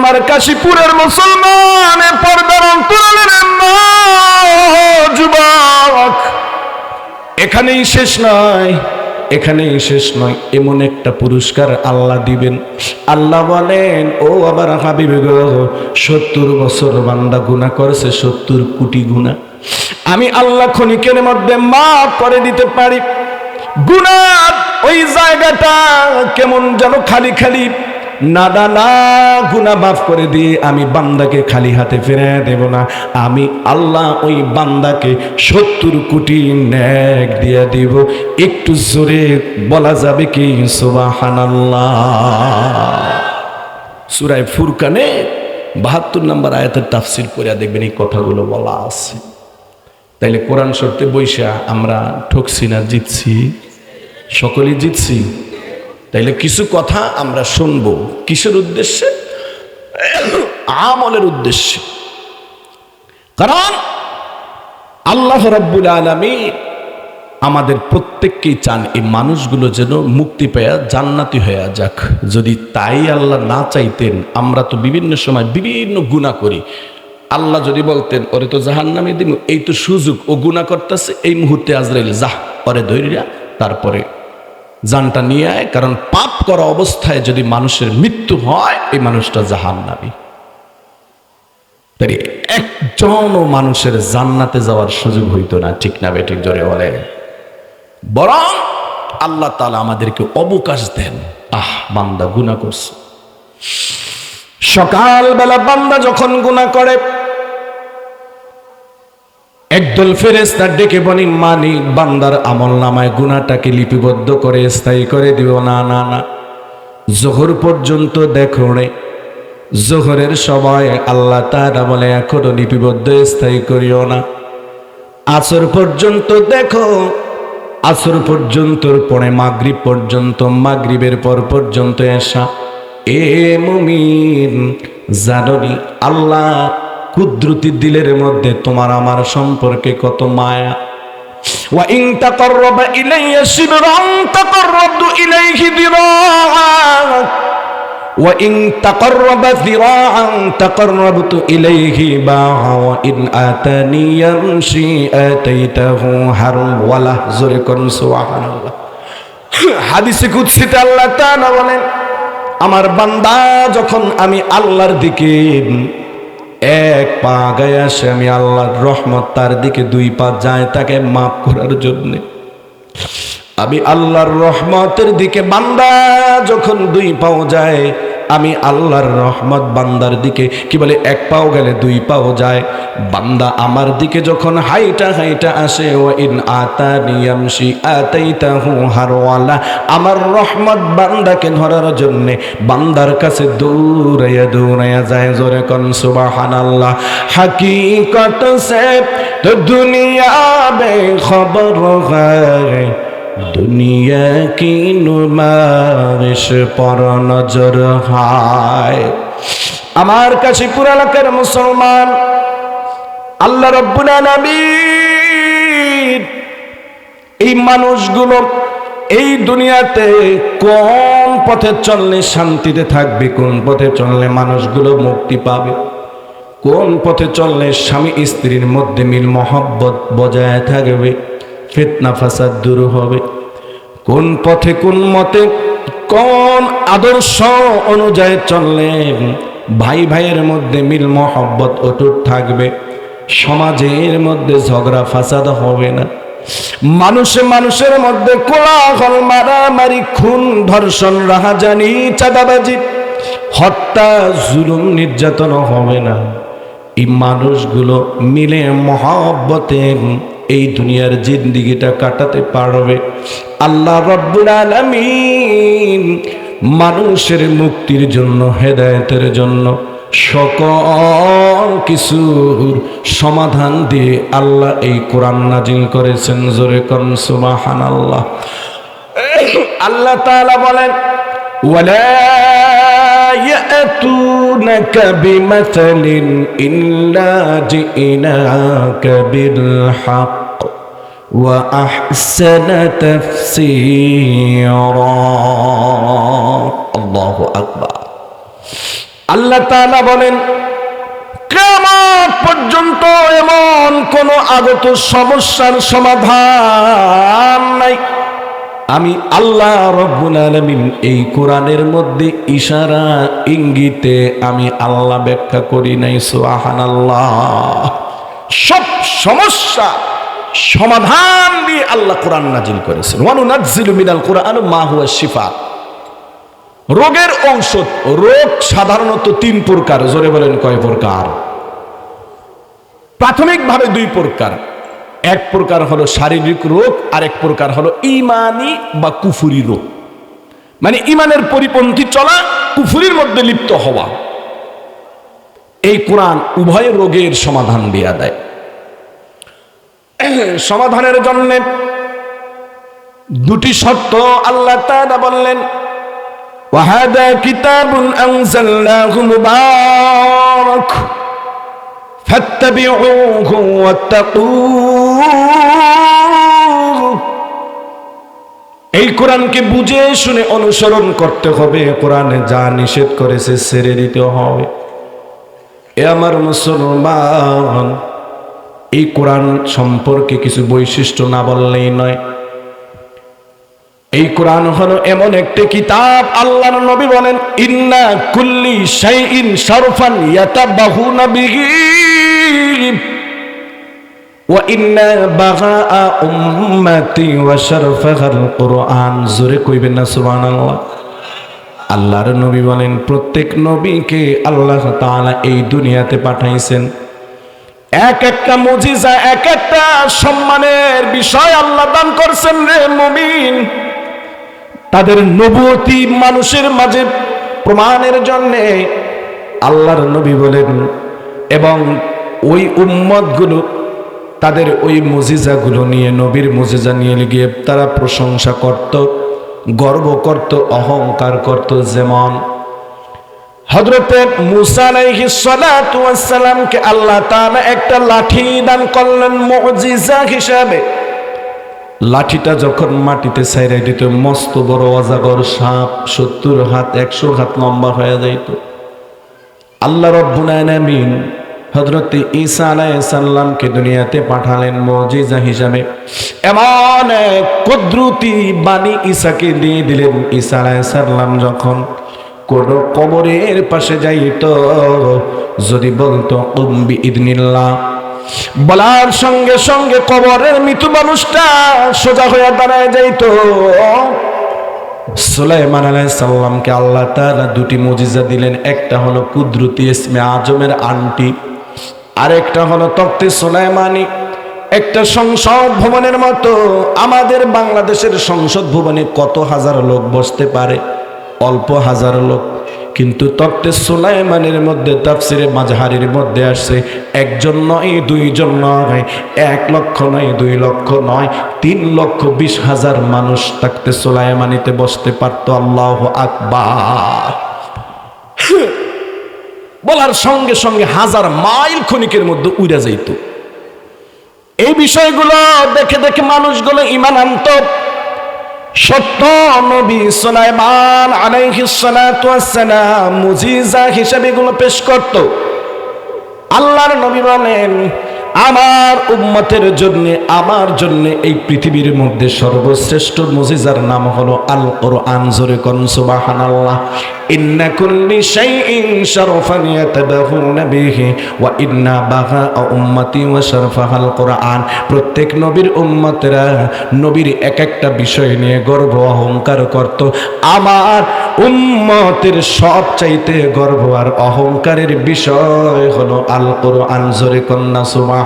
আমার কাশীপুরের মুসলমান পর্দার অন্তরালের যুবক, এখানেই শেষ নয়, এখানেই শেষ নয়, এমন একটা পুরস্কার আল্লাহ দিবেন। আল্লাহ বলেন, ও আবার হাবিব গো, 70 বছর বান্দা গুনাহ করেছে, 70 কোটি গুনাহ, আমি আল্লাহ ক্ষণিকের মধ্যে মাফ করে দিতে পারি। গুনাহ ওই জায়গাটা কেমন যেন খালি খালি, না গুনাহ মাফ করে দিয়ে আমি বান্দাকে খালি হাতে ফিরে দেব না, আমি আল্লাহ ওই বান্দাকে 70 কোটি নেক দিয়ে দিব। একটু জোরে বলা যাবে কি সুবহানাল্লাহ? সূরা ফুরকানে 72 নম্বর আয়াতের তাফসীর পড়ে দেখবেন এই কথাগুলো বলা আছে। তাইলে কোরআন শরীফে বইসা আমরা ঠকছি না জিতছি? সকলেই জিতছি। তাইলে কিছু কথা আমরা শুনবো, কিসের উদ্দেশ্যে? আমলের উদ্দেশ্যে। কারণ আল্লাহ রাব্বুল আলামিন আমাদের প্রত্যেককেই চান এই মানুষগুলো যেন মুক্তি পেয়ে জান্নাতি হয়ে যাক। যদি তাই আল্লাহ না চাইতেন, আমরা তো বিভিন্ন সময় বিভিন্ন গুনাহ করি, আল্লাহ যদি বলতেন ওরে তো জাহান্নামে দিব, এই তো সুযোগ, ও গুনাহ করতেছে, এই মুহূর্তে আজরাইল যাহ পরে ধইরা তারপরে জানটা নিয়ে আয়, কারণ পাপ করা অবস্থায় যদি মানুষের মৃত্যু হয় এই মানুষটা জাহান্নামী। তাই একজনও মানুষের জান্নাতে যাওয়ার সুযোগ হইতো না, ঠিক না বেঠিক? জোরে বলে। বরং আল্লাহ তাআলা আমাদেরকে অবকাশ দেন, বান্দা গুনাহ করছে। সকালবেলা বান্দা যখন গুনাহ করে, একদল ফেরেশতা ডেকে বনি, মালিক বান্দার আমলনামায় গুনাহটাকে লিপিবদ্ধ করে স্থায়ী করে দিব। না না না, যোহর পর্যন্ত দেখো রে, যোহরের সময় আল্লাহ তাআলা বলে এখনো লিপিবদ্ধ স্থায়ী করিও না। আসর পর্যন্ত দেখো, আসর পর্যন্ত পরে মাগরিব পর্যন্ত, মাগরিবের পর পর্যন্ত এসা। এ মুমিন, জানোনি আল্লাহ কুদরতি দিলের মধ্যে তোমার আমার সম্পর্কে কত মায়া। ওয়া ইন তাকাররাবা ইলাইয়া শিবরান তাকাররাবতু ইলাইহি দিরাআন ওয়া ইন তাকাররাবা দিরাআন তাকাররাবতু ইলাইহি বাআ ওয়া ইন আতানি ইয়ামশি আতাইতাহু হারওয়ালা। জোরে কোন সুবহানাল্লাহ। হাদিসে কুদসিতে আল্লাহ তাআলা বলেন, আমার বান্দা যখন আমি আল্লাহর দিকে এক পা আগায় আসে, আমি আল্লাহর রহমত তার দিকে 2 পা যায় তাকে মাফ করার জন্য। আমি আল্লাহর রহমতের দিকে বান্দা যখন 2 পাও যায়, আমি আল্লাহর রহমত বান্দার দিকে কি বলে 1 পাও গেলে 2 পাও যায়। বান্দা আমার দিকে যখন হাইটা হাইটা আসে, ওয়া ইন আতানি ইয়ামশি আতাইতাহু হারওয়ালা, আমার রহমত বান্দাকে ধরার জন্য বান্দার কাছে দৌড়াইয়া দৌড়াইয়া যায়। জোরে কোন সুবহানাল্লাহ। हकीकत से तो दुनिया बेखबर है, दुनिया की नुमाइश पर नजर है। আমার কাশীপুর এলাকার মুসলমান, আল্লাহ রাব্বুল আলামিন এই মানুষগুলো এই দুনিয়াতে কোন পথে চললে শান্তিতে থাকবে, কোন পথে চললে মানুষগুলো মুক্তি পাবে, কোন পথে চললে স্বামী স্ত্রীর মধ্যে মিল মহব্বত বজায় থাকবে, ফিতনা ফাসাদ দূর হবে, কোন পথে কোন মতে কোন আদর্শ অনুযায়ী চললে ভাই ভাইয়ের মধ্যে মিল মহব্বত অটুট থাকবে, সমাজের মধ্যে ঝগড়া ফাসাদ হবে না, মানুষে মানুষের মধ্যে কোলাহল মারামারি খুন ধর্ষণ রাহাজানি চাঁদাবাজি হত্যা জুলুম নির্যাতন হবে না। এই মানুষগুলো মিলে মহব্বতে এই দুনিয়ার জিন্দেগিটা কাটাতে পারবে। আল্লাহ রাব্বুল আলামিন মানুষের মুক্তির জন্য, হেদায়েতের জন্য সকল কিছুর সমাধান দিয়ে আল্লাহ এই কোরআন নাজিল করেছেন। জোরে কোন সুবহানাল্লাহ। আল্লাহ তাআলা বলেন, ওয়ালা ইয়াতুনাকা বিমাসালিন ইল্লা জিনাকা বিল হক ওয়া আহসানা তাফসীরা। আল্লাহু আকবার। আল্লাহ তাআলা বলেন, কিয়ামত পর্যন্ত এমন কোন আগত সমস্যার সমাধান নাই আমি আল্লাহ রব্বুল আলামিন এই কোরআনের মধ্যে ইশারা ইঙ্গিতে আমি আল্লাহ ব্যাখ্যা করি নাই। সুবহানাল্লাহ। সব সমস্যা সমাধান দিয়ে আল্লাহ কোরআন নাজিল করেছেন। ওয়া নুনাজ্জিলু মিনাল কুরআনি মা হুয়া শিফা। রোগের ঔষধ, রোগ সাধারণত 3 প্রকার। জোরে বলেন কয় প্রকার? প্রাথমিকভাবে 2 প্রকার। এক প্রকার হলো শারীরিক রোগ, আর এক প্রকার হলো ঈমানি বা কুফরি রোগ, মানে ঈমানের পরিপন্থী চলা, কুফরির মধ্যে লিপ্ত হওয়া। এই কোরআন উভয় রোগের সমাধান দিয়ে দেয়। সমাধানের জন্য 2টি শর্ত আল্লাহ তাআলা বললেন, ওয়াহাদা কিতাবুন আনজালনাহু মুবারাক ফাত্তাবিউহু ওয়াত্তাকু। এই কোরআনকে বুঝে শুনে অনুসরণ করতে হবে। কোরআনে যা নিষেধ করেছে ছেড়ে দিতে হবে। এ আমার মুসলমান, এই কোরআন সম্পর্কে কিছু বৈশিষ্ট্য না বললেই নয়। এই কোরআন হলো এমন একটি কিতাব, আল্লাহর নবী বলেন, ইন্না কুল্লি শাইইন শারফান ইয়াতাবাহুনা বিহি ওয়া ইন্না বাগা উম্মতি ওয়া শারফাল কুরআন। জোরে কইবেন না সুবহানাল্লাহ। আল্লাহর নবী বলেন, প্রত্যেক নবীকে আল্লাহ তাআলা এই দুনিয়াতে পাঠাইছেন। এক একটা মুজিজা, এক একটা সম্মানের বিষয় আল্লাহ দান করছেন রে মুমিন। তাদের নবুয়তি মানুষের মাঝে প্রমাণের জন্য আল্লাহর নবী বলেন, এবং ওই উম্মতগুলো তাদের ওই মুজিজাগুলো নিয়ে, নবীর মুজিজা নিয়ে গিয়ে তারা প্রশংসা করত, গর্ব করত, অহংকার করত। যেমন হযরতে মুসা আলাইহিস সালাতু ওয়াস সালামকে আল্লাহ তাআলা একটা লাঠি দান করলেন মুজিজা হিসাবে। লাঠিটা যখন মাটিতে ছাইড়া দিত, মস্ত বড় অজাগর সাপ 70 হাত 100 হাত লম্বা হয়ে যাইত। আল্লাহ রাব্বুল আলামিন হযরত ঈসা আলাইহিস সালামকে দুনিয়াতে পাঠালেন মুজিজা হিসাবে। এমন এক কুদরতি বাণী ঈসাকে দিয়ে দিলেন। ঈসা আলাইহিস সালাম যখন কোন কবরের পাশে যাইত, যদি বলতো কুম বিইذনিল্লাহ, বলার সঙ্গে সঙ্গে কবরের মৃত মানুষটা সোজা হয়ে দাঁড়ায় যাইত। সুলাইমান আলাইহিস সালামকে আল্লাহ তাআলা 2টি মুজিজা দিলেন। একটা হলো কুদরতি ইসমে আজমের আংটি, আরেকটা হলো তখতে সুলাইমানি। একটা সংসদ ভবনের মতো, আমাদের বাংলাদেশের সংসদ ভবনে কত হাজার লোক বসতে পারে? অল্প হাজার লোক। কিন্তু তখতে সুলাইমানের মধ্যে তাফসিরে মাজহারির মধ্যে আসছে, 1 জন নয়, 2 জন নয়, 1 লক্ষ নয়, 2 লক্ষ নয়, 3,20,000 মানুষ তখতে সুলাইমানিতে বসতে পারত। আল্লাহু আকবার। বলার সঙ্গে সঙ্গে 1000 মাইল ক্ষণিকের মধ্যে উড়ে যাইত। এই বিষয়গুলো দেখে দেখে মানুষগুলো ঈমান আনত। সত্য নবী সুলাইমান আলাইহিস সালাতু ওয়াস সালাম মুজিজা হিসেবে এগুলো পেশ করত। আল্লাহর নবী বলেন, আমার উম্মতের জন্য, আমার জন্য এই পৃথিবীর মধ্যে সর্বশ্রেষ্ঠ মুজিজার নাম হলো আল কোরআন। জোরে কোন সুবহানাল্লাহ। ইন্না কুল্লি শাইইন শারফান ইয়াতাবাহুনা বিহি ওয়া ইন্না বাগা উম্মতি ওয়া শারফাল কোরআন। প্রত্যেক নবীর উম্মতেরা নবীর এক একটা বিষয় নিয়ে গর্ব অহংকার করত। আমার উম্মতের সবচাইতে গর্ব আর অহংকারের বিষয় হলো আল কোরআন। জোরে কন্না সুবহানাল্লাহ।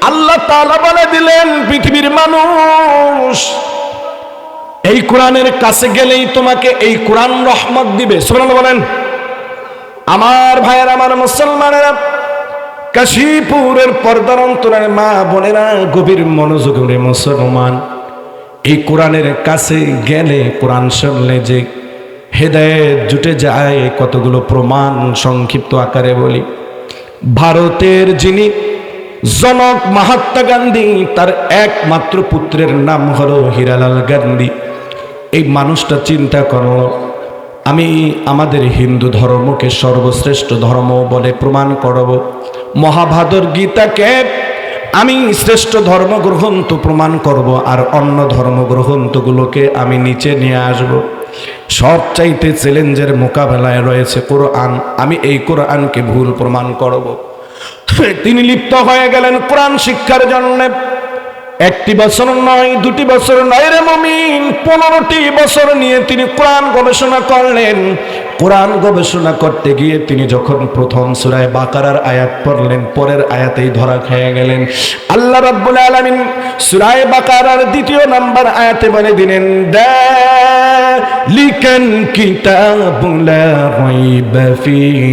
আল্লাহ তাআলা বলে দিলেন, পৃথিবীর মানুষ এই কোরআনের কাছে গেলেই তোমাকে এই কোরআন রহমত দিবে। সুবহানাল্লাহ বলেন। আমার ভাইয়েরা, আমার মুসলমানেরা, কাশীপুরের পর্দার অন্তরের মা বোনেরা, গভীর মনোযোগ রে মুসলমান, এই কোরআনের কাছে গেলে, কোরআন শুনলে যে হেদায়েত জুটে যায়, কতগুলো প্রমাণ সংক্ষিপ্ত আকারে বলি। ভারতের যিনি জনক মহাত্মা গান্ধী, তার একমাত্র পুত্রের নাম হলো হীরালাল গান্ধী। এই মানুষটা চিন্তা করলো, আমি আমাদের হিন্দু ধর্মকে সর্বশ্রেষ্ঠ ধর্ম বলে প্রমাণ করব, মহাভারত গীতাকে আমি শ্রেষ্ঠ ধর্মগ্রন্থ প্রমাণ করব, আর অন্য ধর্মগ্রন্থগুলোকে আমি নিচে নিয়ে আসব। সবচাইতে চ্যালেঞ্জের মোকাবেলায় রয়েছে কোরআন। আমি এই কোরআনকে ভুল প্রমাণ করব। তিনি লিপ্ত হয়ে গেলেন কোরআন শিক্ষার জন্য। একটি বছর নয়, দুটি বছর নয় রে মুমিন, 15টি বছর নিয়ে তিনি কোরআন গবেষণা করলেন। কোরআন গবেষণা করতে গিয়ে তিনি যখন প্রথম সূরা বাকারার আয়াত পড়লেন, পরের আয়াতেই ধরা খেয়ে গেলেন। আল্লাহ রাব্বুল আলামিন সূরা বাকারার 2 নম্বর আয়াতে বলে দিলেন, যালিকাল কিতাবু লা রাইবা ফীহি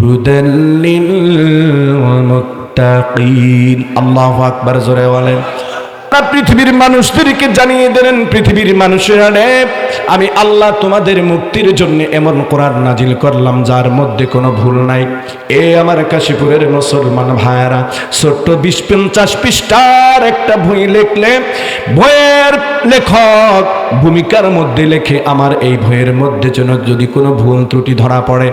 হুদাল লিল মুত্তাকিন। আল্লাহু আকবার, জোরে বলেন। পৃথিবীর মানুষদেরকে জানিয়ে দিলেন, পৃথিবীর মানুষেরা, আমি আল্লাহ তোমাদের মুক্তির জন্য এমন কোরআন নাজিল করলাম যার মধ্যে কোনো ভুল নাই। এ আমার কাশীপুরের মুসলমান ভাইয়েরা, ছোট্ট 20-50 পৃষ্ঠার একটা বই লিখলে, বইয়ের লেখক ভূমিকার মধ্যে লেখে, আমার এই বইয়ের মধ্যে যেন যদি কোনো ভুল ত্রুটি ধরা পড়ে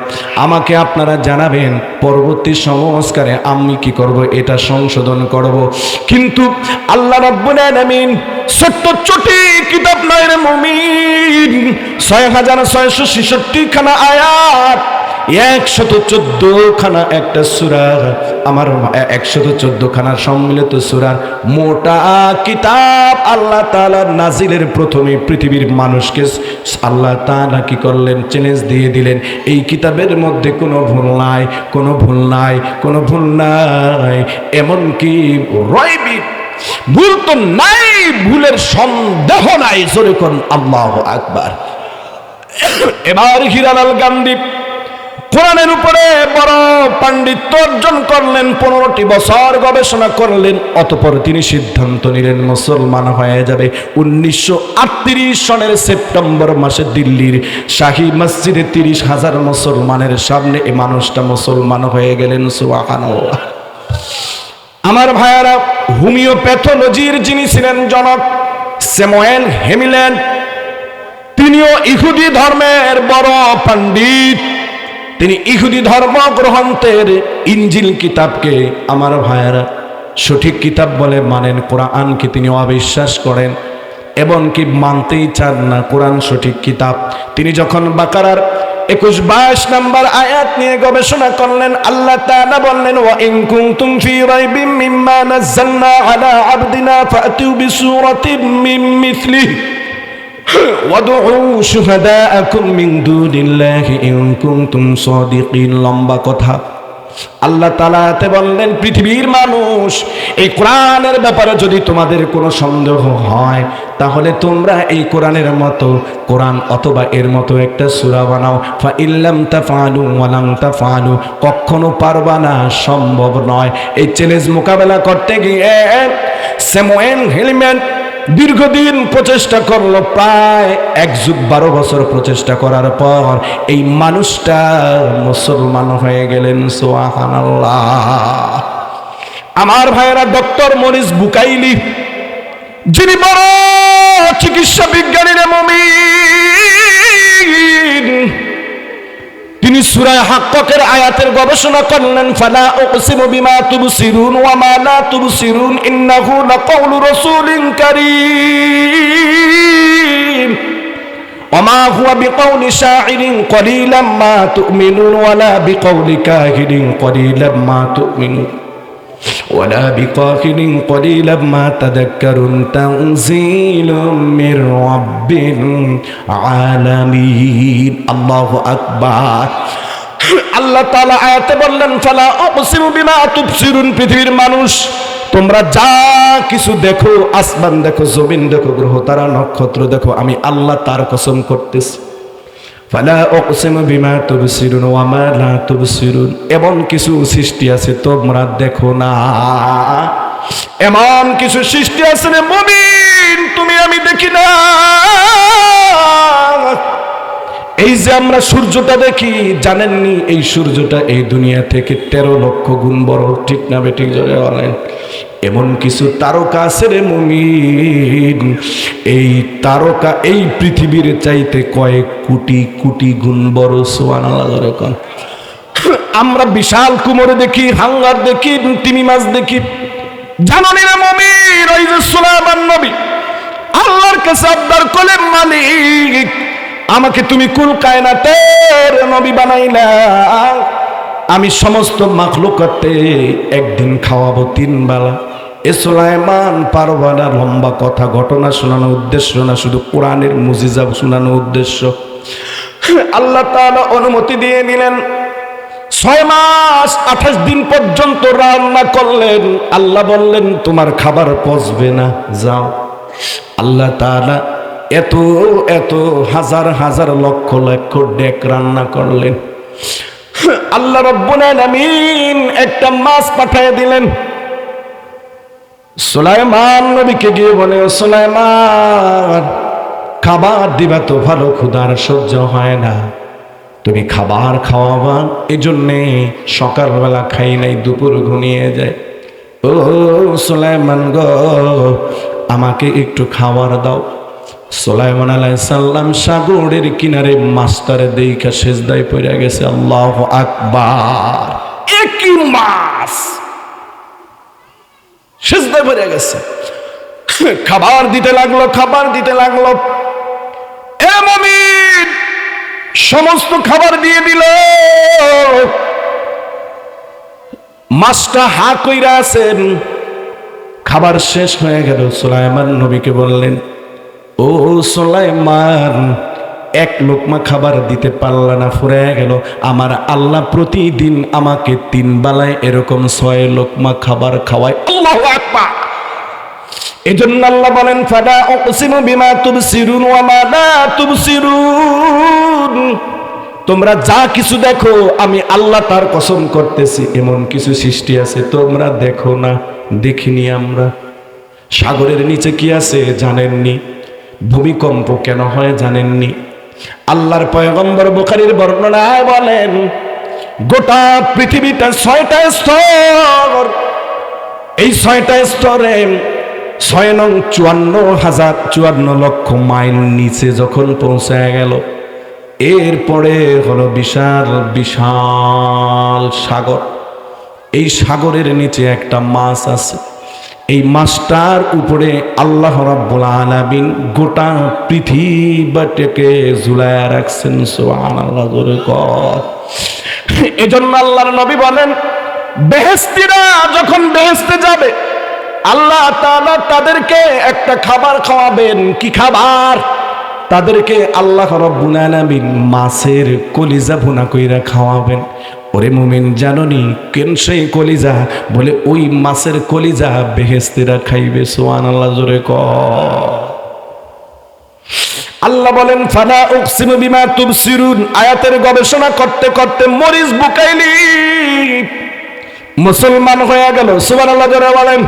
আমাকে আপনারা জানাবেন, পরবর্তী সংস্কারে আমি কি করব, এটা সংশোধন করব। কিন্তু আল্লাহ রাব্বুল আলামিন ছোট্ট ছোটি কিতাব নয় রে মুমিন, 6666 খানা আয়াত, 114 খানা একটা সূরা, আমার 114 খানা সম্মিলিত সূরার মোটা কিতাব আল্লাহ তাআলা নাজিলের প্রথমে পৃথিবীর মানুষকে আল্লাহ তাআলা কি করলেন, চ্যালেঞ্জ দিয়ে দিলেন, এই কিতাবের মধ্যে কোনো ভুল নাই, কোনো ভুল নাই, কোনো ভুল নাই, এমনকি রয়বি ভুল তো নাই, ভুলের সন্দেহ নাই। জোরে কোন আল্লাহু আকবার। এবার হীরালাল গান্ধী কোরআনের উপরে বড় পাণ্ডিত্য অর্জন করলেন, 15টি বছর গবেষণা করলেন, অতঃপর তিনি সিদ্ধান্ত নিলেন মুসলমান হয়ে যাবে। 1938 সনের সেপ্টেম্বর মাসে দিল্লির শাহী মসজিদে 30,000 মুসলমানের সামনে এই মানুষটা মুসলমান হয়ে গেলেন। সুবহানাল্লাহ। আমার ভাইয়ারা, হোমিওপ্যাথোলজির যিনি ছিলেন জনক স্যামুয়েল হেমিল্যান্ড, তিনিও ইহুদি ধর্মের বড় পণ্ডিত। তিনি ইহুদি ধর্ম গ্রন্থের ইনজিল কিতাবকে আমার ভাইয়ারা সঠিক কিতাব বলে মানেন, কোরআনকে তিনি অবিশ্বাস করেন এবং কি মানতেই চান না কোরআন সঠিক কিতাব। তিনি যখন বাকারার 21-22 নম্বর আয়াত নিয়ে গবেষণা করলেন, আল্লাহ তাআলা বললেন, ওয়া ইন কুনতুম ফি রাইবিম মিম্মা নাযালনা আলা আবদিনা ফাতু বিসূরাতিন মিন মিসলিহি ওয়াদউ শুহাদাআকুম মিন দুনিল্লাহি ইন কুনতুম সাদিকিন। লম্বা কথা। আল্লাহ তাআলা তে বললেন, পৃথিবীর মানুষ, এই কোরআনের ব্যাপারে যদি তোমাদের কোনো সন্দেহ হয় তাহলে তোমরা এই কোরআনের মতো কোরআন অথবা এর মতো একটা সূরা বানাও। ফা ইল্লাম তাফআলু ওয়া লাম তাফআলু, কখনো পারবা না, সম্ভব নয়। এই চ্যালেঞ্জ মোকাবেলা করতে গিয়ে স্যামুয়েল হেমিল্যান্ড দীর্ঘদিন প্রচেষ্টা করলো, প্রায় 1 যুগ 12 বছর প্রচেষ্টা করার পর এই মানুষটা মুসলমান হয়ে গেলেন। সুবহানাল্লাহ। আমার ভাইয়েরা, ডক্টর মরিস বুকাইলি, যিনি বড় চিকিৎসা বিজ্ঞানীর মুমিন, তিনি সূরা হাক্কাকের আয়াতের গবেষণা করলেন, ফালা উকসিমু বিমা তুবসিরুন ওয়া মা লা তুবসিরুন ইন্নাহু লাকাউলু রাসূলিন কারীম ওয়া মা হুয়া বিকাউলি শাইরিন কলিলাম মা তুমিনুন ওয়া লা বিকাউলি কাহিরিন কলিলাম মা তুমিনুন ওয়ালা বিকাহিরিন কলিলাম মা তাযাক্কারুন তানজিলুম মির রাব্বিল আলামিন। আল্লাহু আকবার। আল্লাহ তাআলা আয়াতে বললেন, ফালা উকসিমু বিমা তুবসিরুন, পৃথিবীর মানুষ তোমরা যা কিছু দেখো, আসমান দেখো, জমিন দেখো, গ্রহ তারা নক্ষত্র দেখো, আমি আল্লাহ তার কসম করতেছি। ফালা উকসিমু বিমা তুবসিরুন ওয়া মা লা তুবসিরুন, এমন কিছু সৃষ্টি আছে তোমরা দেখো না, এমন কিছু সৃষ্টি আছে রে মুমিন তুমি আমি দেখি না। এই যে আমরা সূর্যটা দেখি, জানেননি এই সূর্যটা এই দুনিয়া থেকে 13 লক্ষ গুণ বড়, ঠিক না বেঠিক? জোরে বলেন। এমন কিছু তারকা আছে রে মুমিন, এই তারকা এই পৃথিবীর চাইতে কয়েক কোটি কোটি গুণ বড়। সুবহানাল্লাহ। আমরা বিশাল কুমোর দেখি, হাঙ্গার দেখি, তিমি মাছ দেখি, জানেন না মুমিন, ওই যে সুলাইমান নবী আল্লাহর কাছে আবদার করলেন, মালিক আমাকে তুমি কুল কায়নাতের নবী বানাইলা, আমি সমস্ত মাখলুকাতে একদিন খাওয়াবো 3 বেলা। এ সুলাইমান পারবা না লম্বা কথা ঘটনা শোনানোর উদ্দেশ্য না, শুধু কোরআনের মুজিজা শোনানোর উদ্দেশ্য। আল্লাহ তাআলা অনুমতি দিয়ে নিলেন। 6 মাস 28 দিন পর্যন্ত রান্না করলেন। আল্লাহ বললেন তোমার খাবার পচবে না, যাও। আল্লাহ তাআলা এত এত হাজার হাজার লক্ষ লক্ষ ডেক রান্না করলেন। আল্লাহ রাব্বুল আলামিন একটা মাছ পাঠিয়ে দিলেন। সুলাইমান নবীকে গিয়ে বলে, সুলাইমান খাবার দিবা তো ভালো, ক্ষুধার সহ্য হয় না, তুমি খাবার খাওয়াবা, এই জন্যে সকালবেলা খাই নাই, দুপুর ঘুমিয়ে যায়। ও সুলাইমান গো, আমাকে একটু খাবার দাও। সুলাইমান আলাইহিস সালাম সাগরের কিনারে মাছটারে দেইখা সেজদায় পড়ে গেছে। আল্লাহু আকবার। একই মাছ সেজদায় পড়ে গেছে। খাবার দিতে লাগলো, খাবার দিতে লাগলো। এ মুমিন, সমস্ত খাবার দিয়ে দিল। মাছটা হা কইরা আছেন, খাবার শেষ হয়ে গেল। সুলাইমান নবীকে বললেন, ও সুলাইমান, 1 লোকমা খাবার দিতে পারলা না, ফুরায় গেল। আমার আল্লাহ প্রতিদিন আমাকে 3 বেলায় এরকম 6 লোকমা খাবার খাওয়ায়। আল্লাহু আকবার। এজন্য আল্লাহ বলেন, ফালা উকসিমু বিমা তুবসিরুন ওয়া মা লা তুবসিরুন, তোমরা যা কিছু দেখো আমি আল্লাহ তার কসম করতেছি, এমন কিছু সৃষ্টি আছে তোমরা দেখো না, দেখিনি আমরা। সাগরের নিচে কি আছে জানেননি? ভূমিকম্প কেন হয় জানেননি? আল্লাহর পয়গম্বর বুখারীর বর্ণনায় বলেন, গোটা পৃথিবীতে 6টা স্তর। এই 6টা স্তরে 6 নং 54 লক্ষ মাইল নিচে যখন পৌঁছায় গেল, এরপরে হলো বিশাল বিশাল সাগর। এই সাগরের নিচে একটা মাছ আছে। এই মাছটার উপরে আল্লাহ রাব্বুল আলামিন গোটা পৃথিবীটাকে ঝুলায়া রাখছেন। সুবহানাল্লাহ। জোরে কর। এজন্য আল্লাহর নবী বলেন, বেহেশতীরা যখন বেহেশতে যাবে আল্লাহ তাআলা তাদেরকে একটা খাবার খাওয়াবেন। কি খাবার? তাদেরকে আল্লাহ রাব্বুল আলামিন মাছের কলিজা ভুনা কইরা খাওয়াবেন। ওরে মুমিন, জানোনি কেন সেই কলিজা? বলে ওই মাছের কলিজা বেহেশতীরা খাইবে। সুবহানাল্লাহ। জোরে কর। আল্লাহ বলেন, ফালা উকসিমু বিমা তুবসিরুন। আয়াতের গবেষণা করতে করতে মরিস বুকাইলি মুসলমান হয়ে গেল। সুবহানাল্লাহ। জোরে বলেন।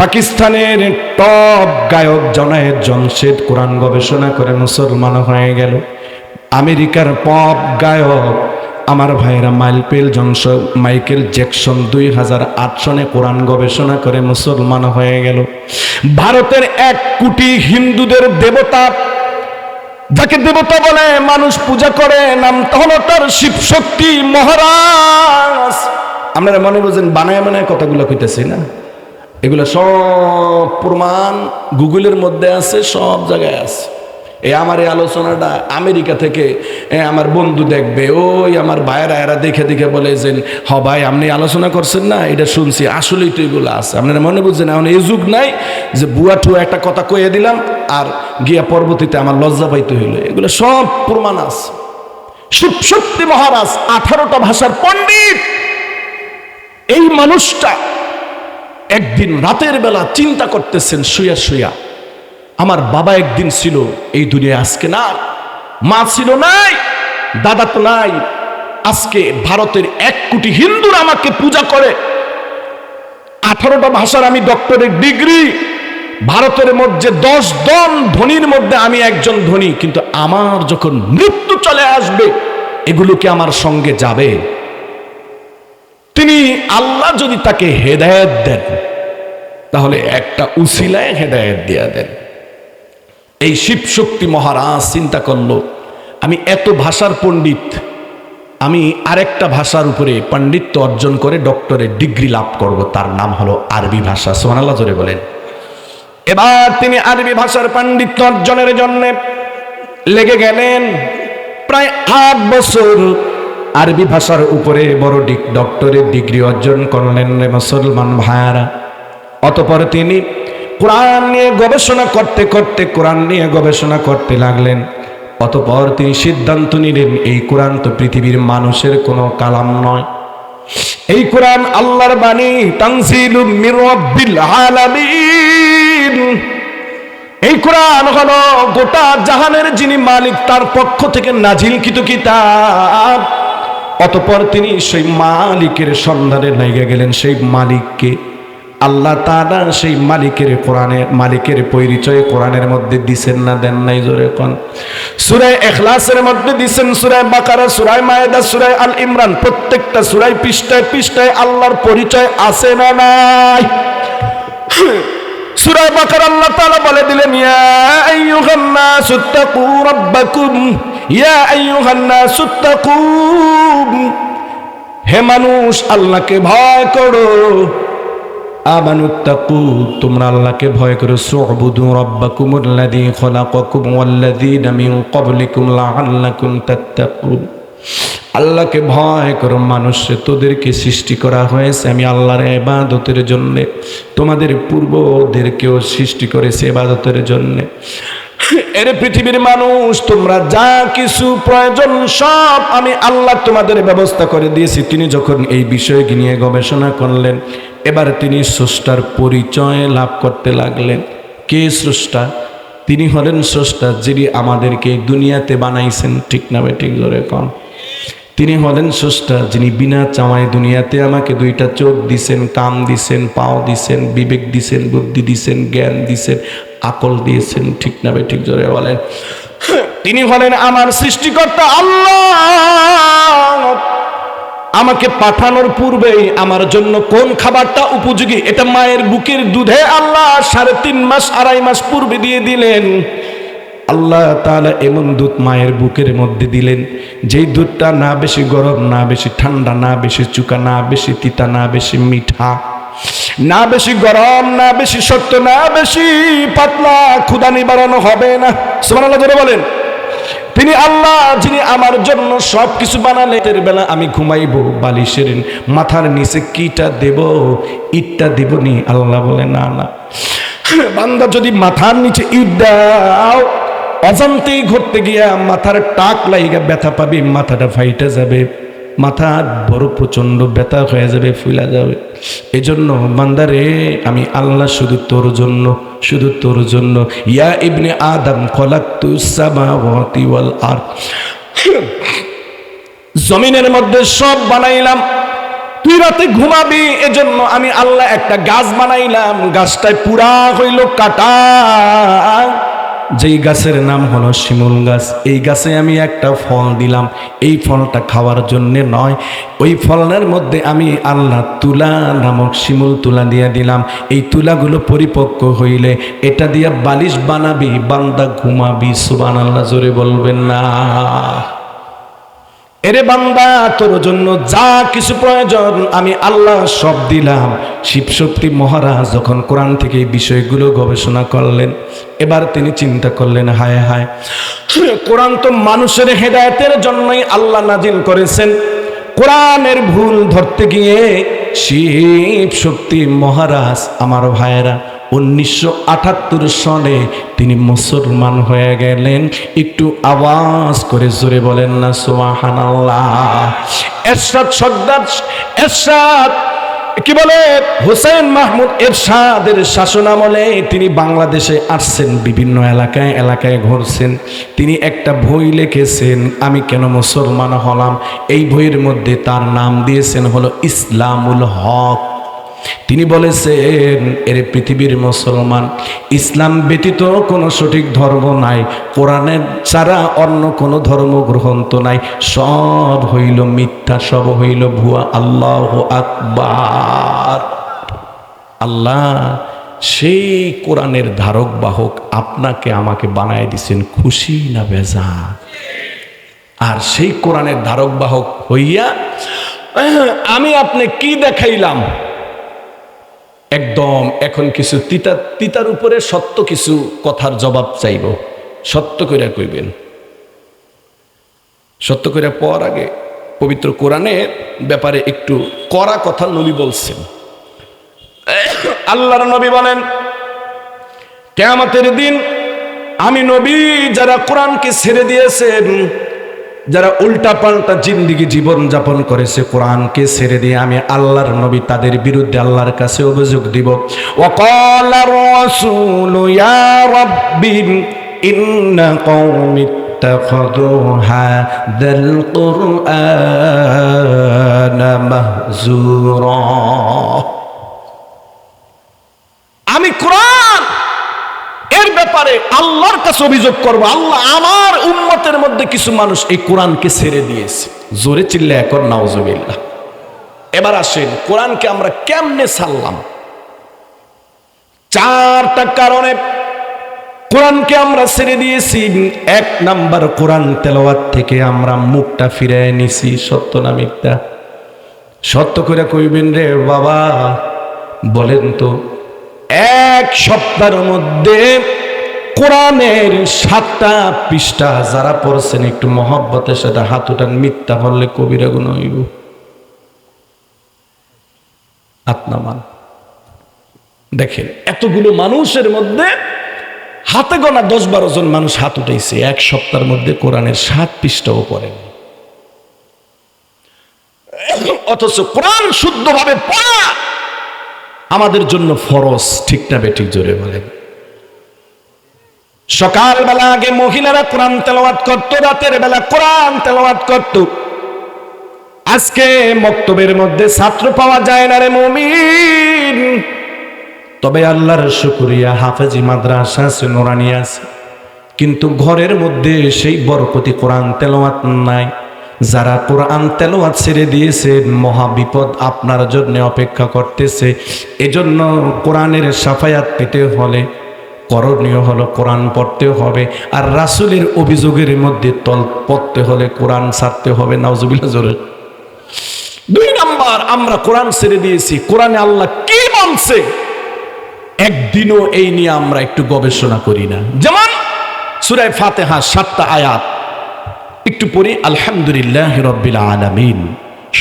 পাকিস্তানের টপ গায়ক জনায়েদ জমশেদ কোরআন গবেষণা করে মুসলমান হয়ে গেল। আমেরিকার পপ গায়ক আমার ভাইরা মাইকেল জ্যাকসন 2008 সনে কোরআন গবেষণা করে মুসলমান হয়ে গেল। ভারতের 1 কোটি হিন্দুদের দেবতা, যাকে দেবতা বলে মানুষ পূজা করে, নামটা হলো তার শিব শক্তি মহারাজ। আপনারা মনে বুঝেন বানায় বানায় কথাগুলো কইতেছি না? এগুলো সব প্রমাণ গুগলের মধ্যে আছে, সব জায়গায় আছে। আমার এই আলোচনাটা আমেরিকা থেকে আমার বন্ধু দেখবে, ওই আমার ভাইয়েরা এরা দেখে দেখে বলে যে, হ ভাই আপনি আলোচনা করছেন না, এটা শুনছি, আসলেই তো এগুলো আছে। আপনারা মনে বুঝছেন এখন এই যুগ নাই যে বুয়া টুয়া একটা কথা কয়ে দিলাম আর গিয়া পরবর্তীতে আমার লজ্জা পাইতে হইল। এগুলো সব প্রমাণ আছে। শিব শক্তি মহারাজ 18টা ভাষার পণ্ডিত। এই মানুষটা একদিন রাতের বেলা চিন্তা করতেছেন শুয়া শুয়া, আমার বাবা একদিন ছিল এই দুনিয়া, আজকে না। মা ছিল নাই, দাদা তো নাই। আজকে ভারতের 1 কোটি হিন্দুরা আমাকে পূজা করে। 18টা ভাষার আমি ডক্টরেট ডিগ্রি। ভারতের মধ্যে 10 জন ধনীর মধ্যে আমি একজন ধনী, কিন্তু আমার যখন মৃত্যু চলে আসবে এগুলো কি আমার সঙ্গে যাবে? তিনি আল্লাহ যদি তাকে হেদায়েত দেন, তাহলে একটা উসিলায় হেদায়েত দিয়া দেন। এই শিব শক্তি মহারাজ চিন্তা করলো, আমি এত ভাষার পণ্ডিত, আমি আরেকটা ভাষার উপরে পাণ্ডিত্য অর্জন করে ডক্টরেট ডিগ্রি লাভ করব, তার নাম হলো আরবি ভাষা। সুবহানাল্লাহ জোরে বলেন। এবার তিনি আরবি ভাষার পাণ্ডিত্য অর্জনের জন্য লেগে গেলেন। প্রায় 8 বছর আরবি ভাষার উপরে বড় ডক্টরেট ডিগ্রি অর্জন করলেন রে মুসলমান ভাইয়ারা। অতঃপর তিনি কোরআন নিয়ে গবেষণা করতে লাগলেন। অতঃপর তিনি সিদ্ধান্ত নিলেন, এই কোরআন তো পৃথিবীর মানুষের কোনো কালাম নয়, এই কোরআন আল্লাহর বাণী, তানজিলুম মির রাব্বিল আলামিন। এই কোরআন হলো গোটা জাহানের যিনি মালিক তার পক্ষ থেকে নাজিলকৃত কিতাব। অতঃপর তিনি সেই মালিকের সন্ধানে লেগে গেলেন। সেই মালিককে আল্লাহ তাআলা, সেই মালিকের পরিচয় কোরআনের মধ্যে দিছেন না দেন নাই? জোরে কোন। সূরা ইখলাসের মধ্যে দিছেন, সূরা বাকারা, সূরা মায়েদা, সূরা আল ইমরান, প্রত্যেকটা সূরায় পৃষ্ঠায় পৃষ্ঠায় আল্লাহর পরিচয় আছে না নাই? সূরা বাকারা আল্লাহ তাআলা বলে দিলেন, ইয়া আইয়ুহান নাসুত্তাকু রাব্বাকুম, ইয়া আইয়ুহান নাসুত্তাকু, হে মানুষ আল্লাহকে ভয় করো। আমানুত্তাকু, তোমরা আল্লাহকে ভয় করো। সুবুদু রাব্বাকুমুল্লাযী খলাকাকুম ওয়াল্লাযীনা মিন ক্বাবলিকুম লাআল্লাকুম তাত্তাকুন। আল্লাহকে ভয় করো মানুষ, তোদেরকে সৃষ্টি করা হয়েছে আমি আল্লাহর ইবাদতের জন্য, তোমাদের পূর্বদেরকেও সৃষ্টি করেছে ইবাদতের জন্য। এর পৃথিবীর মানুষ, তোমরা যা কিছু প্রয়োজন সব আমি আল্লাহ তোমাদের ব্যবস্থা করে দিয়েছি। তিনি যখন এই বিষয় নিয়ে গবেষণা করলেন, এবার তিনি স্রষ্টার পরিচয় লাভ করতে লাগলেন। কে স্রষ্টা? তিনি হলেন স্রষ্টা যিনি আমাদেরকে দুনিয়াতে বানাইছেন। ঠিক না ভাই? ঠিক জোরে কন। তিনি হলেন স্রষ্টা যিনি বিনা চাওয়ায় দুনিয়াতে আমাকে 2টা চোখ দিছেন, কান দিছেন, পাও দিছেন, বিবেক দিছেন, বুদ্ধি দিছেন, জ্ঞান দিছেন, আকল দিয়েছেন। ঠিক না ভাই? ঠিক জোরে বলেন। তিনি হলেন আমার সৃষ্টিকর্তা আল্লাহ। আমাকে পাঠানোর পূর্বেই আমার জন্য কোন খাবারটা উপযোগী, এটা মায়ের বুকের দুধে আল্লাহ 3.5 মাস 2.5 মাস পূর্বে দিয়ে দিলেন। আল্লাহ তাআলা এমন দুধ মায়ের বুকের মধ্যে দিলেন, যেই দুধটা না বেশি গরম, না বেশি ঠান্ডা, না বেশি চুকা, না বেশি তিতা, না বেশি মিঠা, না বেশি গরম, না বেশি শক্ত, না বেশি পাতলা, ক্ষুধা নিবারণ হবে না। সুবহানাল্লাহ জোরে বলেন। তিনি আল্লাহ যিনি আমার জন্য সব কিছু বানালেন। রাতের বেলা আমি ঘুমাইবো, বালিশের মাথার নিচে কিটা দেব, ইটটা দেবনি? আল্লাহ বলে না না, বান্দা যদি মাথার নিচে ইট দাও, অজান্তেই ঘুরতে গিয়া মাথার টাক লাইগা ব্যথা পাবি, মাথাটা ফাইটা যাবে, মাথা বড় প্রচন্ড ব্যথা হয়ে যাবে, ফুলা যাবে। এজন্য বান্দারে আমি আল্লাহ শুধু তোর জন্য, শুধু তোর জন্য। ইয়া ইবনে আদম খলাকতুস সামাওয়াতি ওয়াল আরদ, জমিনের মধ্যে সব বানাইলাম, তুই রাতে ঘুমাবি, এজন্য আমি আল্লাহ একটা গাছ বানাইলাম, গাছটায় পুরা হইল কাটা, যেই গাছের নাম হলো শিমুল গাছ। এই গাছে আমি একটা ফল দিলাম, এই ফলটা খাওয়ার জন্য নয়, ওই ফলের মধ্যে আমি আল্লাহ তুলা নামক শিমুল তুলা দিয়ে দিলাম। এই তুলাগুলো পরিপক্ক হইলে এটা দিয়া বালিশ বানাবি, বান্দা ঘুমাবি। সুবহানাল্লাহ জোরে বলবেন না? এরে বান্দা, তোর জন্য যা কিছু প্রয়োজন আমি আল্লাহ সব দিলাম। শিবশক্তি মহারাজ যখন কোরআন থেকে এই বিষয়গুলো গবেষণা করলেন, এবার তিনি চিন্তা করলেন, হায় হায়, কোরআন তো মানুষের হেদায়েতের জন্যই আল্লাহ নাজিল করেছেন। কোরআনের ভুল ধরতে গিয়ে শিবশক্তি মহারাজ আমার ভাইয়েরা 1978 সনে তিনি মুসলমান হয়ে গেলেন। একটু আওয়াজ করে জোরে বলেন না সুবহানাল্লাহ। এরশাদ সর্দার, এরশাদ কি বলে, হুসাইন মাহমুদ এরশাদের শাসনামলে তিনি বাংলাদেশে আসছেন, বিভিন্ন এলাকায় এলাকায় ঘুরছেন। তিনি একটা বই লিখেছেন, আমি কেন মুসলমান হলাম। এই বইয়ের মধ্যে তার নাম দিয়েছেন হলো ইসলামুল হক। তিনি বলেছেন, এর পৃথিবীর মুসলমান, ইসলাম ব্যতীত কোনো সঠিক ধর্ম নাই, কোরআনের ছাড়া অন্য কোনো ধর্ম গ্রন্থ নাই, সব হইল মিথ্যা, সব হইল ভুয়া। আল্লাহু আকবার। আল্লাহ সেই কোরআনের ধারক বাহক আপনাকে আমাকে বানায় দিছেন, খুশি না বেজার? আর সেই কোরআনের ধারক বাহক হইয়া আমি আপনি কি দেখাইলাম? একদম এখন কিছু তিতার উপরে সত্য কিছু কথার জবাব চাইব, সত্য কইরা কইবেন। সত্য কইরা পর আগে পবিত্র কোরআনের ব্যাপারে একটু কড়া কথা নবী বলছেন। আল্লাহর নবী বলেন, কিয়ামতের দিন আমি নবী যারা কোরআনকে ছেড়ে দিয়েছেন, যারা উল্টা পাল্টা জিন্দেগি জীবন যাপন করেছে, কোরআনকে ছেড়ে দিয়ে আমি আল্লাহর নবী তাদের বিরুদ্ধে আল্লাহর কাছে অভিযোগ দিব। ওয়াকালার রাসূলু ইয়া রাব্বি ইন্না কওমি ইত্তাখাযু হাযাল কুরআনা মাহজুরা। আমি কোরআন এর ব্যাপারে আল্লাহর কাছে অভিযোগ করব, আল্লাহ আমার উম্মতের মধ্যে কিছু মানুষ এই কোরআনকে ছেড়ে দিয়েছে। জোরে চিল্লায়া এখন নাউজুবিল্লাহ। এবার আসেন কোরআনকে আমরা কেমনে ছাড়লাম? চারটা কারণে কোরআনকে আমরা ছেড়ে দিয়েছি। এক নাম্বার, কোরআন তেলাওয়াত থেকে আমরা মুখটা ফিরায় নিছি। সত্য না মিথ্যা? সত্য করে কইবেন রে বাবা, বলেন তো। এক সপ্তাহের মধ্যে কোরআনের 7টা পৃষ্ঠা যারা পড়ছেন একটু মহব্বতের সাথে হাত উঠান। মিথ্যা বললে কবিরা গুনাহ হইব। আত্মামান দেখেন, এতগুলো মানুষের মধ্যে হাতে গোনা 10-12 জন মানুষ হাত উঠাইছে এক সপ্তাহের মধ্যে কোরআনের 7 পৃষ্ঠাও পড়েন। অথচ কোরআন শুদ্ধভাবে পড়া আমাদের জন্য ফরজ। ঠিক না বেঠিক? জোরে বলেন। সকালবেলা আগে মহিলারা কোরআন তেলাওয়াত করত, রাতের বেলা কোরআন তেলাওয়াত করত। আজকে মক্তবের মধ্যে ছাত্র পাওয়া যায় না রে মুমিন। তবে আল্লাহর শুকরিয়া, হাফেজি মাদ্রাসা আছে, নুরানি আছে, কিন্তু ঘরের মধ্যে সেই বরকতি কোরআন তেলাওয়াত নাই। যারা কোরআন তেলাওয়াত ছেড়ে দিয়েছেন, মহা বিপদ আপনার জন্য অপেক্ষা করতেছে। এজন্য কোরআনের শাফায়াত পেতে হলে করণীয় হলো কোরআন পড়তে হবে, আর রাসূলের অভিযোগের মধ্যে তল পড়তে হলে কোরআন ছাড়তে হবে। নাউজুবিল্লাহ জোরে। 2 নাম্বার, আমরা কোরআন ছেড়ে দিয়েছি। কোরআনে আল্লাহ কি বলছে একদিনও এই নিয়ে আমরা একটু গবেষণা করি না। যেমন সূরা ফাতিহা 7টা আয়াত একটু পড়ি। আলহামদুলিল্লাহি রাব্বিল আলামিন,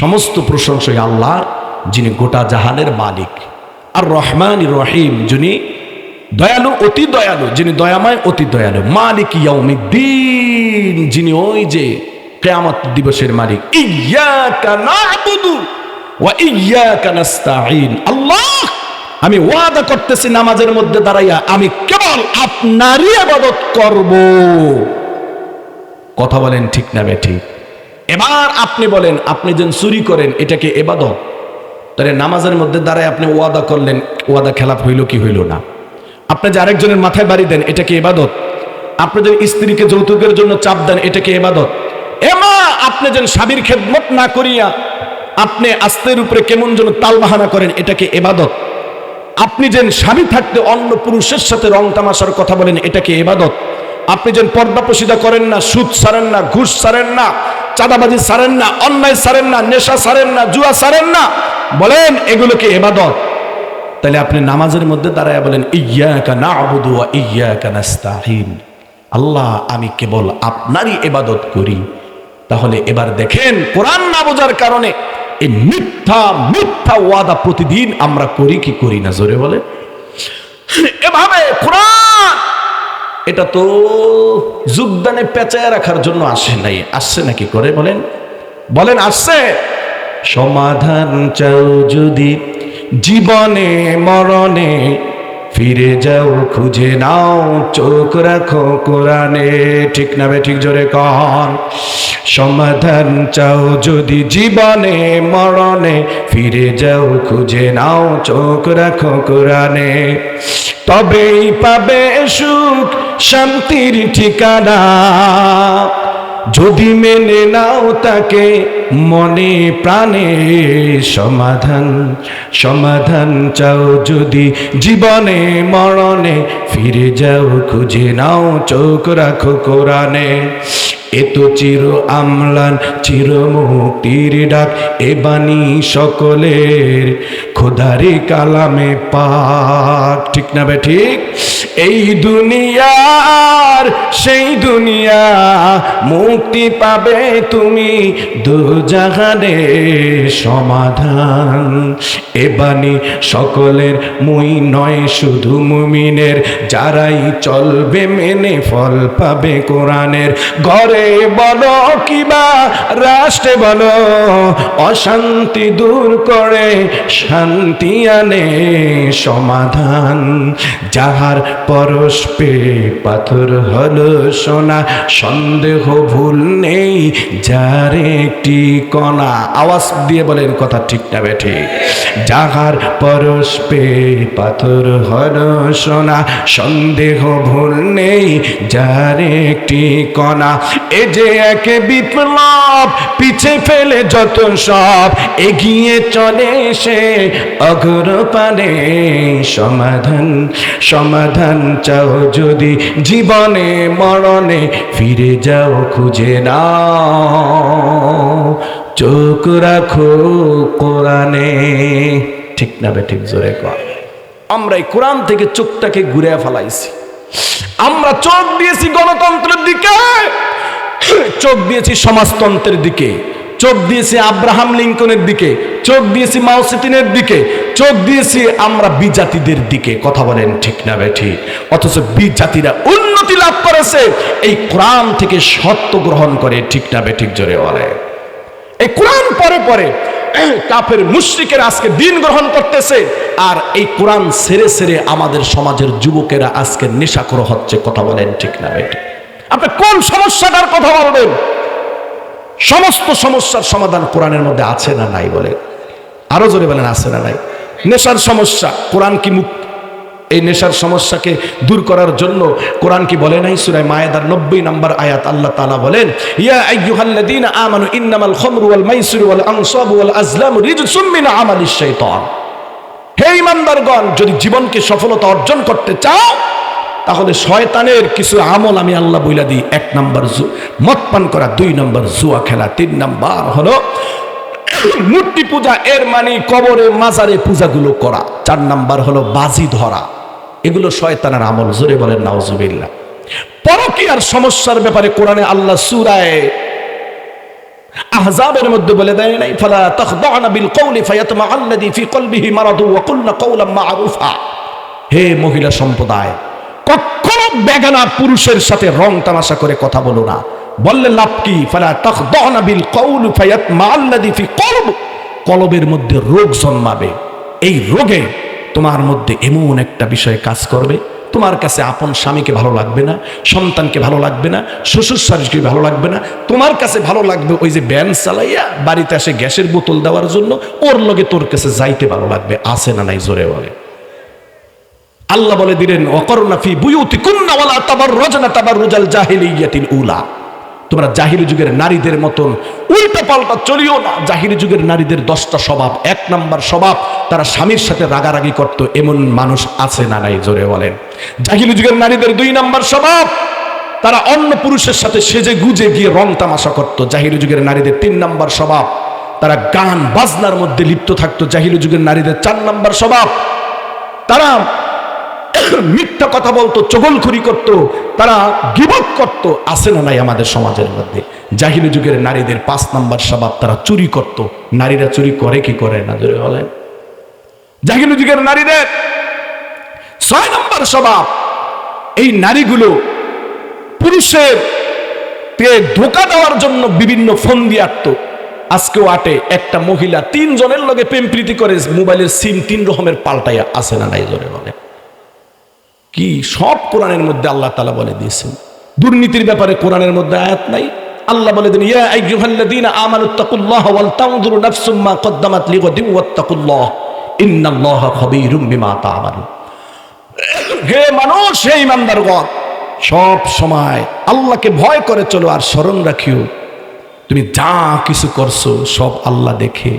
সমস্ত প্রশংসা আল্লাহর, যিনি গোটা জাহানের মালিক। আর রহমানির রহিম, যিনি দয়ালু অতি দয়ালু, যিনি দয়াময় অতি দয়ালু। মালিক ইয়াউমিদ্দিন, যিনি ওই যে কিয়ামত দিবসের মালিক। ইয়্যাকা না'বুদু ওয়া ইয়্যাকা নাস্তাঈন। আল্লাহ, আমি ওয়াদা করতেছি নামাজের মধ্যে দাঁড়াইয়া আমি কেবল আপনারই ইবাদত করব। কথা বলেন ঠিক না বেঠিক? এবার আপনি বলেন, আপনি যেন চুরি করেন এটাকে ইবাদত? তাহলে নামাজের মধ্যে দাঁড়ায় আপনি ওয়াদা করলেন, ওয়াদা খেলাপ হইল কি হইল না? আপনি যে আরেকজনের মাথায় বাড়ি দেন, এটা কি ইবাদত? আপনি যে স্ত্রীকে যৌতুকের জন্য চাপ দেন, এটা কি ইবাদত? এমা আপনি যেন স্বামীর খেদমত না করিয়া আপনি আস্তের উপরে কেমন যেন তালবাহানা করেন, এটা কি ইবাদত? আপনি যেন স্বামী থাকতে অন্য পুরুষের সাথে রং তামাশার কথা বলেন, এটা কি ইবাদত? আপনি যেন পর্দা পশিদা করেন না, সুদ ছাড়েন না, ঘুষ ছাড়েন না, চাঁদাবাজি ছাড়েন না, অন্যায় ছাড়েন না, নেশা ছাড়েন না, জুয়া ছাড়েন না, বলেন এগুলো কি ইবাদত? তাহলে আপনি নামাজের মধ্যে দাঁড়ায় বলেন ইয়্যাকা না'বুদু ওয়া ইয়্যাকা নাস্তাঈন, আল্লাহ আমি কেবল আপনারই ইবাদত করি। তাহলে এবার দেখেন কোরআন না বোঝার কারণে এই মিথ্যা মিথ্যা ওয়াদা প্রতিদিন আমরা করি কি করি না? জোরে বলে। এভাবে কোরআন এটা তো যোগদানে পেঁচায় রাখার জন্য আসে নাই, আসছে নাকি করে বলেন? বলেন আসছে? সমাধান চাও যদি জীবনে মরণে, ফিরে যাও খুঁজে নাও চোখ রাখো কোরআনে। ঠিক না বেঠিক? জোরে কন। সমাধান চাও যদি জীবনে মরণে, ফিরে যাও খুঁজে নাও চোখ রাখো কোরআনে। তবেই পাবে সুখ শান্তির ঠিকানা, যদি মেনে নাও তাকে মনে প্রাণে, সমাধান সমাধান চাও যদি জীবনে মরণে, ফিরে যাও খুঁজে নাও চোখ রাখো কোরআনে। এ তো চির আমলান চির মুক্তির ডাক, এ বাণী সকলের খোদারে কালামে পাক। ঠিক না বে ঠিক? এই দুনিয়ার সেই দুনিয়া, মুক্তি পাবে তুমি দুজাহানে, সমাধান এ বাণী সকলের, মুই নয় শুধু মুমিনের, যারাই চলবে মেনে ফল পাবে কোরআনের। ঘরে বলো কিবা রাষ্ট্রে বলো, অশান্তি দূর করে শান্তি আনে, সমাধান যাহার পরশ পে পাথর হলো সোনা, সন্দেহ ভুল নেই যার একটি কণা। আওয়াজ দিয়ে বলেন কথা ঠিক না বেঠি? যাহার পরশ পে পাথর হলো সোনা, সন্দেহ ভুল নেই যার একটি কণা। এ যে এক বিপ্লব, পিছে ফেলে যত সব, এগিয়ে চলে সে অগ্রপানে, সমাধান সমাধান চাও যদি জীবনে মরণে, ফিরে যাও খুঁজে নাও চোখ রাখো কোরআনে। ঠিক না বে ঠিক? জোরে কর। আমরা এই কোরআন থেকে চোখটাকে ঘুরে ফেলাইছি। আমরা চোখ দিয়েছি গণতন্ত্রের দিকে, চোখ দিয়েছি সমাজতন্ত্রের দিকে, চোখ দিয়েছি আব্রাহাম লিঙ্কনের দিকে, চোখ দিয়েছি মাও সেতুনের দিকে, চোখ দিয়েছি আমরা বিজাতিদের দিকে। কথা বলেন ঠিক না বেঠি? অথচ বিজাতিরা উন্নতি লাভ করেছে এই কোরআন থেকে সত্য গ্রহণ করে। ঠিক না বেঠিক? জোরে বলে। এই কোরআন পরে পরে কাফের মুশরিকেরা আজকে দিন গ্রহণ করতেছে, আর এই কোরআন ছেড়ে ছেড়ে আমাদের সমাজের যুবকেরা আজকে নেশাখোর হচ্ছে। কথা বলেন ঠিক না বেঠি? আপনি কোন সমস্যাটার কথা বলবেন? সমস্ত সমস্যার সমাধান কোরআনের মধ্যে আছে না নাই? বলে আরো জোরে বলেন, আছে না নাই? নেশার সমস্যা, কোরআন কি মুক্ত এই নেশার সমস্যাকে দূর করার জন্য? কোরআন কি বলে নাই? সূরা মায়েদার 90 নম্বর আয়াত আল্লাহ তাআলা বলেন, ইয়া আইয়ুহাল্লাযীনা আমানু ইন্নামাল খামরু ওয়াল মাইসিরু ওয়াল আনসাবু ওয়াল আজলামু রিজসুম মিন আমালিশ শাইতান। হে ঈমানদারগণ, যদি জীবনকে সফলতা অর্জন করতে চাও, তাহলে শয়তানের কিছু আমল আমি আল্লাহ বইলা দিই। 1 নম্বর মদ পান করা, 2 নম্বর জুয়া খেলা, 3 নম্বর হলো মূর্তি পূজা, এর মানে কবরে মাজারে পূজাগুলো করা, 4 নম্বর হলো বাজি ধরা। এগুলো শয়তানের আমল। জোরে বলেন নাউজুবিল্লাহ। পরকীয়ার সমস্যার ব্যাপারে কোরআনে আল্লাহ সূরা আহজাবের মধ্যে বলে দেয় নাই, ফালা তাখদা'না বিল কওলি ফায়াতমা'আল্লাযী ফি কলবিহি মারাদু ওয়া কুলনা কাওলাম মা'রুফা। হে মহিলা সম্প্রদায়, কখনো বেগানা পুরুষের সাথে রং তামাশা করে কথা বলো না। বললে লাভ কি? ফালা তাখদা'না বিল কওলি ফায়াতমা'আল্লাযী ফি কলব, কলবের মধ্যে রোগ জন্মাবে। এই রোগে তোমার মধ্যে এমন একটা বিষয় কাজ করবে, তোমার কাছে আপন স্বামীকে ভালো লাগবে না, সন্তানকে ভালো লাগবে না, শ্বশুর শাশুড়িকে ভালো লাগবে না। তোমার কাছে ভালো লাগবে ওই যে ভ্যান চালাইয়া বাড়িতে আসে গ্যাসের বোতল দেওয়ার জন্য, ওর লগে তোর কাছে যাইতে ভালো লাগবে। আছে না নাই? জোরে বলে। আল্লাহ বলে দিলেন, ওয়াকরনা ফি বুয়ুতিকুন্না ওয়ালা তাবাররাজনা তাবাররুজাল জাহিলিয়াতিল উলা। তোমরা জাহিলি যুগের নারীদের মতন উল্টা পাল্টা চলিও না। জাহিলি যুগের নারীদের 10টা স্বভাব। 1 নম্বর স্বভাব, তারা স্বামীর সাথে রাগারাগি করত। এমন মানুষ আছে না নাই? জোরে বলেন। জাহিলি যুগের নারীদের 2 নম্বর স্বভাব, তারা অন্য পুরুষের সাথে সেজে গুজে গিয়ে রং তামাশা করত। জাহিলি যুগের নারীদের 3 নম্বর স্বভাব, তারা গান বাজনার মধ্যে লিপ্ত থাকতো। জাহিলি যুগের নারীদের 4 নম্বর স্বভাব, তারা মিথ্যা কথা বলতো, চগলখুরি করত, তারা গীবত করত। আছে না নাই আমাদের সমাজের মধ্যে? জাহিলি যুগের নারীদের 5 নম্বর স্বভাব, তারা চুরি করত। নারীরা চুরি করে কি করে না? জোরে বলেন। জাহিলি যুগের নারীদের 6 নম্বর স্বভাব, এই নারীগুলো পুরুষের ধোঁকা দেওয়ার জন্য বিভিন্ন ফোন দিয়ে আটত। আজকেও আটে। একটা মহিলা 3 জনের লগে প্রেম প্রীতি করে, মোবাইলের সিম 3 রকমের পাল্টাইয়া। আছে না নাই? জোরে বলে। কি সব কোরআনের মধ্যে আল্লাহ তাআলা বলে দিয়েছেন। দুর্নীতির ব্যাপারে কোরআনের মধ্যে আয়াত নাই? আল্লাহ বলে দেন, ইয়া আইয়ুহাল্লাযীনা আমানুত্তাকুল্লাহা ওয়াল তানজুরু নাফসুম মা কদ্দামাত লিগাদিন ওয়াত্তাকুল্লাহ ইন্নাল্লাহা খাবীরুম বিমা তা'মালুন। হে মানুষ, হে ঈমানদারগণ, সব সময় আল্লাহকে ভয় করে চলো, আর স্মরণ রাখিও তুমি যা কিছু করছো সব আল্লাহ দেখে।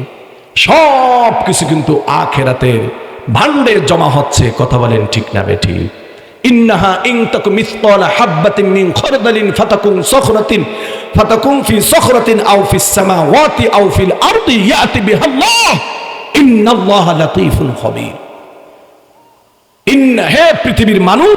সব কিছু কিন্তু আখিরাতের ভান্ডে জমা হচ্ছে। কথা বলেন ঠিক না বেঠি? ইন্নাহা ইন তাকু মিসকালা হাববাতিন মিন খারদালিন ফাতাকুন ফি সখরাতিন আও ফিস সামাওয়াতি আও ফিল আরদি ইয়াতি বিহাল্লাহ ইন্নাল্লাহা লাতীফুন খাবীর। হে পৃথিবীর মানুষ,